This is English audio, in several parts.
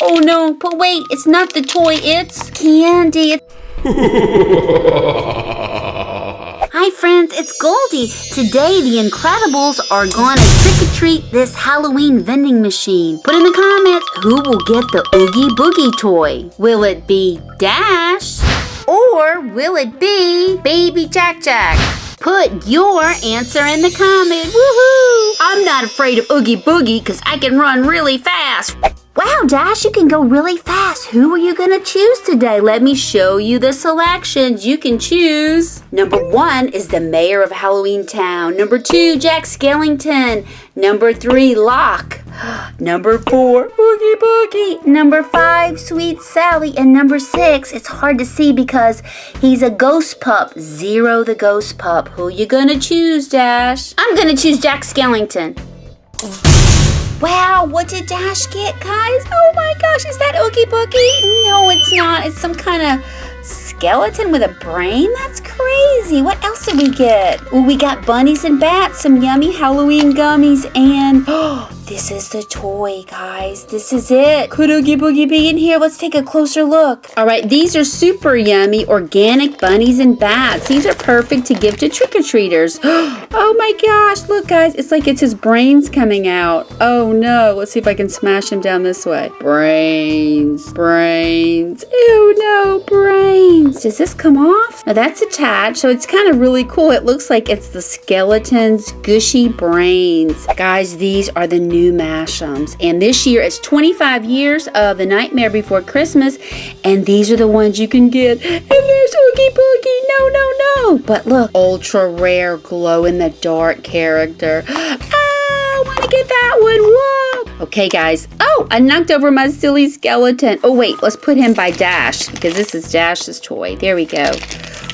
Oh no, but wait, it's not the toy, it's candy. Hi friends, it's Goldie. Today the Incredibles are gonna trick-or-treat this Halloween vending machine. Put in the comments who will get the Ooggie Boogie toy. Will it be Dash? Or will it be Baby Jack Jack? Put your answer in the comment. Woohoo! I'm not afraid of Ooggie Boogie because I can run really fast. Wow, Dash, you can go really fast. Who are you going to choose today? Let me show you the selections. You can choose. Number 1 is the mayor of Halloween Town. Number 2, Jack Skellington. Number 3, Locke. Number 4, Oogie Boogie. Number 5, Sweet Sally. And number 6, it's hard to see because he's a ghost pup. Zero the ghost pup. Who you going to choose, Dash? I'm going to choose Jack Skellington. Wow, what did Dash get, guys? Oh my gosh, is that Oogie Boogie? No, it's not. It's some kind of skeleton with a brain? That's crazy. What else did we get? Oh, we got bunnies and bats, some yummy Halloween gummies, and this is the toy, guys. This is it. Could Oogie Boogie be in here? Let's take a closer look. All right, these are super yummy organic bunnies and bats. These are perfect to give to trick-or-treaters. Oh my gosh, look guys, it's like it's his brains coming out. Oh no, let's see if I can smash him down this way. Brains. Ew, no, brains. Does this come off? Now that's attached, so it's kind of really cool. It looks like it's the skeleton's gushy brains. Guys, these are the new Mashems, and this year it's 25 years of The Nightmare Before Christmas, and these are the ones you can get. And there's Oogie Boogie. No. But look, ultra rare glow in the dark character. I want to get that one. Whoa. Okay, guys. Oh, I knocked over my silly skeleton. Oh, wait. Let's put him by Dash because this is Dash's toy. There we go.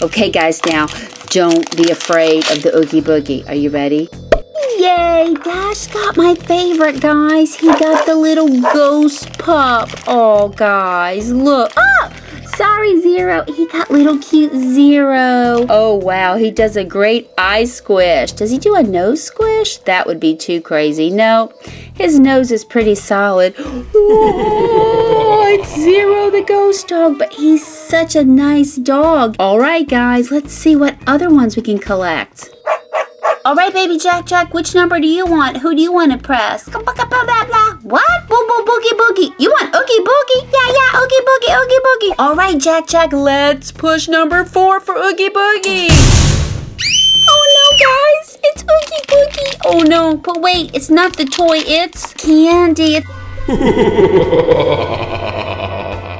Okay, guys. Now, don't be afraid of the Oogie Boogie. Are you ready? Yay! Dash got my favorite, guys. He got the little ghost pup. Oh, guys. Look. Oh! Sorry, Zero. He got little cute Zero. Oh, wow. He does a great eye squish. Does he do a nose squish? That would be too crazy. No, his nose is pretty solid. Whoa, it's Zero the ghost dog, but he's such a nice dog. All right, guys, let's see what other ones we can collect. All right, Baby Jack Jack, which number do you want? Who do you want to press? What? Boogie Boogie. You want Oogie Boogie? Yeah, Oogie Boogie. All right, Jack Jack, let's push number 4 for Oogie Boogie. Oh no, guys, it's Oogie Boogie. Oh no, but wait, it's not the toy, it's candy.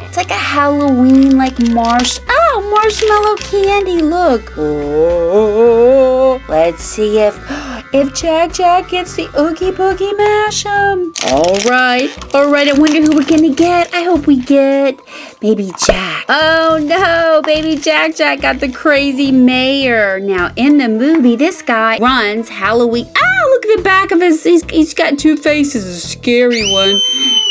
It's like a Halloween, marshmallow candy. Look. Oh, let's see if Jack Jack gets the Oogie Boogie Mashem. All right. I wonder who we're gonna get. I hope we get Baby Jack. Oh no, Baby Jack Jack got the crazy mayor. Now in the movie, this guy runs Halloween. Look at the back of his. He's got 2 faces, a scary one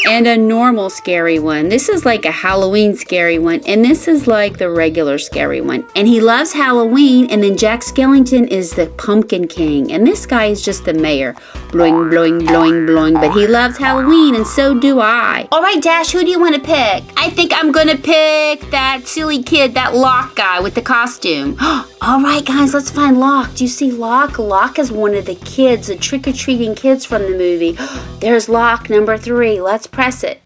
and a normal scary one. This is like a Halloween scary one, and this is like the regular scary one. And he loves Halloween, and then Jack Skellington is the Pumpkin King, and this guy is just the mayor. Blowing, but he loves Halloween, and so do I. All right, Dash, who do you want to pick? I think I'm gonna pick that silly kid, that Locke guy with the costume. All right, guys, let's find Locke. Do you see Locke? Locke is one of the kids, the trick-or-treating kids from the movie. There's Locke, number 3. Let's press it.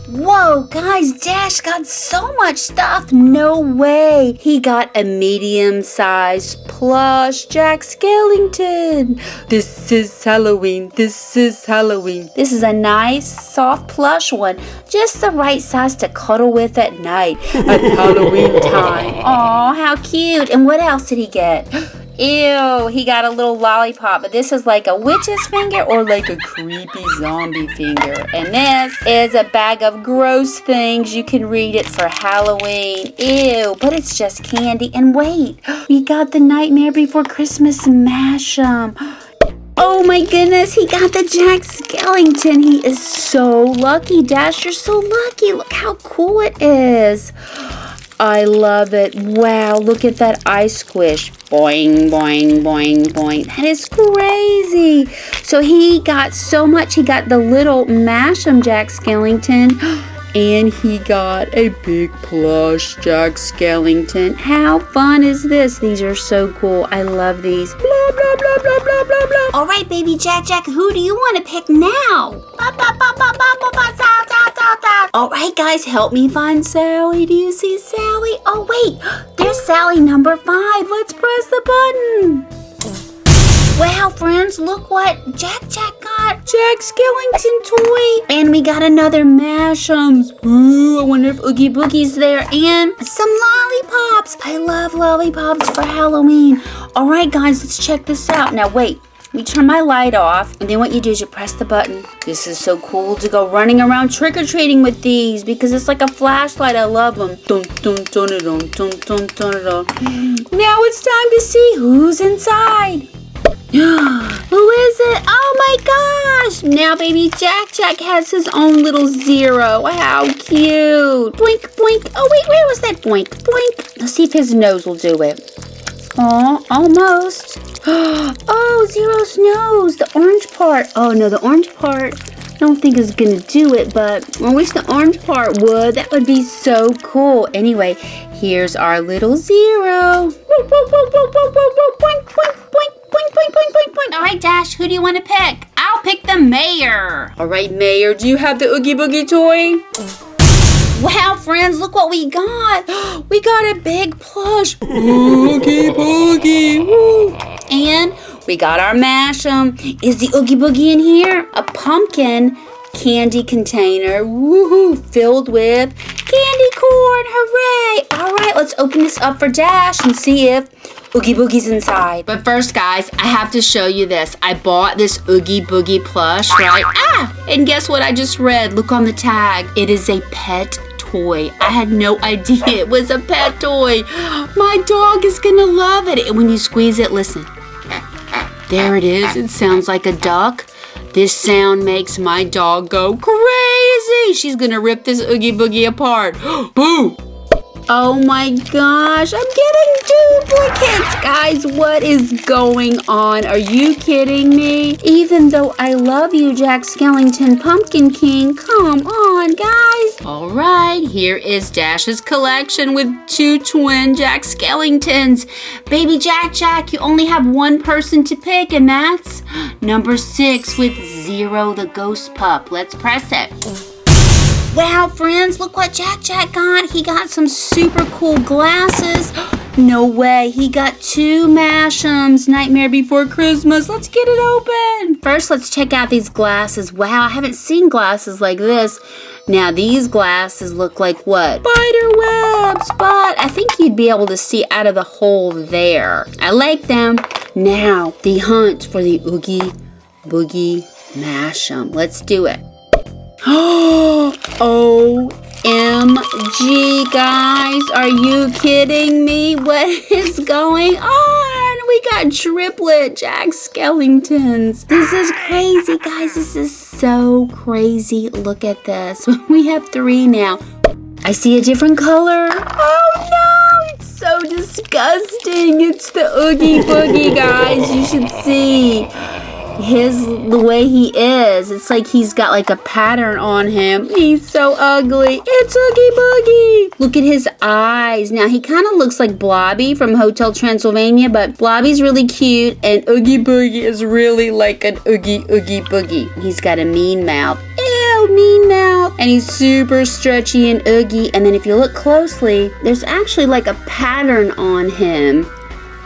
Whoa, guys, Dash got so much stuff. No way. He got a medium-sized plush Jack Skellington. This is Halloween. This is a nice, soft plush one. Just the right size to cuddle with at night at Halloween time. Aw, how cute. And what else did he get? Ew, he got a little lollipop, but this is like a witch's finger or like a creepy zombie finger. And this is a bag of gross things. You can read it for Halloween. Ew, but it's just candy. And wait, we got the Nightmare Before Christmas Mashem. Oh my goodness, he got the Jack Skellington. He is so lucky, Dash. You're so lucky. Look how cool it is. I love it. Wow, look at that eye squish. Boing, boing, boing, boing. That is crazy. So he got so much. He got the little Mashem Jack Skellington. And he got a big plush Jack Skellington. How fun is this? These are so cool. I love these. Blah, blah, blah, blah, blah, blah, blah. All right, baby Jack, who do you want to pick now? All right, guys, help me find Sally. Do you see Sally? Oh, wait. There's Sally number 5. Let's press the button. Wow, friends, look what Jack got. Jack Skellington toy. And we got another Mashems. Ooh, I wonder if Ooggie Boogie's there. And some lollipops. I love lollipops for Halloween. All right, guys, let's check this out. Now, wait. We turn my light off, and then what you do is you press the button. This is so cool to go running around trick-or-treating with these because it's like a flashlight. I love them. Dun, dun, dun, dun, dun, dun, dun, dun. Now it's time to see who's inside. Who is it? Oh my gosh! Now baby Jack has his own little zero. How cute! Blink, blink. Oh wait, where was that blink? Blink. Let's see if his nose will do it. Oh, almost. Oh, Zero's nose, the orange part. Oh no, the orange part I don't think is gonna do it, but I wish the orange part would. That would be so cool. Anyway, here's our little Zero. All right, Dash, who do you want to pick? I'll pick the mayor. All right, Mayor, do you have the Ooggie Boogie toy? Wow, friends, look what we got. We got a big plush Ooggie Boogie. Woo. And we got our Mashem. Is the Ooggie Boogie in here? A pumpkin candy container, woohoo, filled with candy corn. Hooray! All right, let's open this up for Dash and see if Ooggie Boogie's inside. But first, guys, I have to show you this. I bought this Ooggie Boogie plush, right? And guess what I just read? Look on the tag. It is a pet toy. I had no idea it was a pet toy. My dog is gonna love it. And when you squeeze it, listen. There it is. It sounds like a duck. This sound makes my dog go crazy. She's gonna rip this Ooggie Boogie apart. Boo! Oh my gosh, I'm getting duplicates, guys. What is going on? Are you kidding me? Even though I love you, Jack Skellington Pumpkin King, come on, guys. All right, here is Dash's collection with 2 twin Jack Skellingtons. Baby Jack, you only have one person to pick, and that's number 6 with Zero the Ghost Pup. Let's press it. Wow, friends, look what Jack got. He got some super cool glasses. No way. He got 2 Mashems. Nightmare Before Christmas. Let's get it open. First, let's check out these glasses. Wow, I haven't seen glasses like this. Now, these glasses look like what? Spider webs. But I think you'd be able to see out of the hole there. I like them. Now, the hunt for the Ooggie Boogie Mashem. Let's do it. OMG, guys, are you kidding me? What is going on? We got Triplet Jack Skellingtons. This is crazy, guys. This is so crazy. Look at this. We have 3 now. I see a different color. Oh no, it's so disgusting. It's the Ooggie Boogie, guys. You should see the way he is. It's like he's got like a pattern on him. He's so ugly. It's Ooggie Boogie. Look at his eyes. Now he kind of looks like Blobby from Hotel Transylvania, but Blobby's really cute and Ooggie Boogie is really like an Oogie Boogie. He's got a mean mouth. Ew, mean mouth. And he's super stretchy and oogie. And then if you look closely, there's actually like a pattern on him.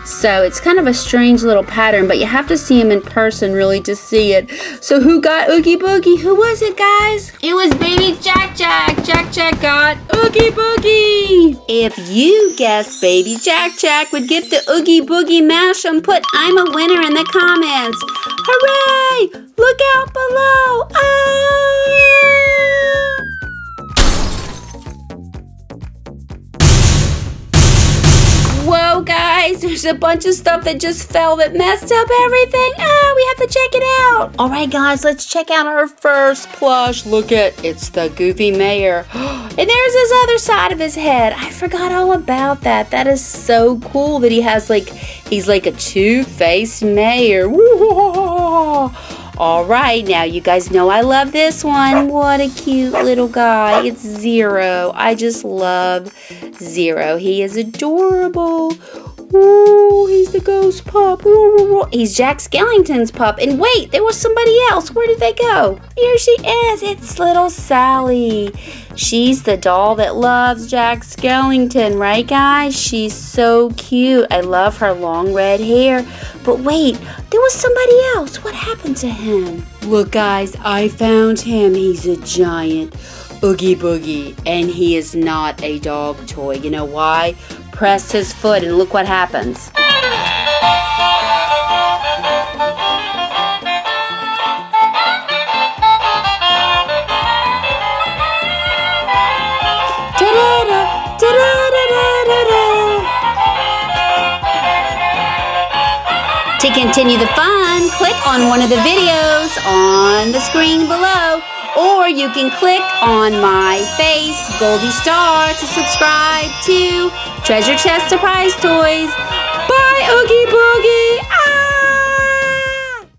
So it's kind of a strange little pattern, but you have to see him in person really to see it. So who got Ooggie Boogie? Who was it, guys? It was baby Jack. Jack got Ooggie Boogie. If you guessed baby Jack would get the Ooggie Boogie Mashem, put I'm a winner in the comments. Hooray! Look out below. Whoa, guys, there's a bunch of stuff that just fell that messed up everything. We have to check it out. All right, guys, let's check out our first plush. Look it's the Goofy Mayor. And there's his other side of his head. I forgot all about that. That is so cool that he's like a two-faced mayor. Woo! All right, now you guys know I love this one. What a cute little guy. It's Zero. I just love Zero. He is adorable. Ooh, he's the ghost pup. Ooh, he's Jack Skellington's pup. And wait, there was somebody else. Where did they go? Here she is. It's little Sally. She's the doll that loves Jack Skellington, right, guys? She's so cute. I love her long red hair. But wait, there was somebody else. What happened to him? Look, guys, I found him. He's a giant Oogie Boogie, and he is not a dog toy. You know why? Press his foot and look what happens. To continue the fun, click on one of the videos on the screen below, or you can click on my face, Goldie Star, to subscribe to Treasure Chest Surprise Toys.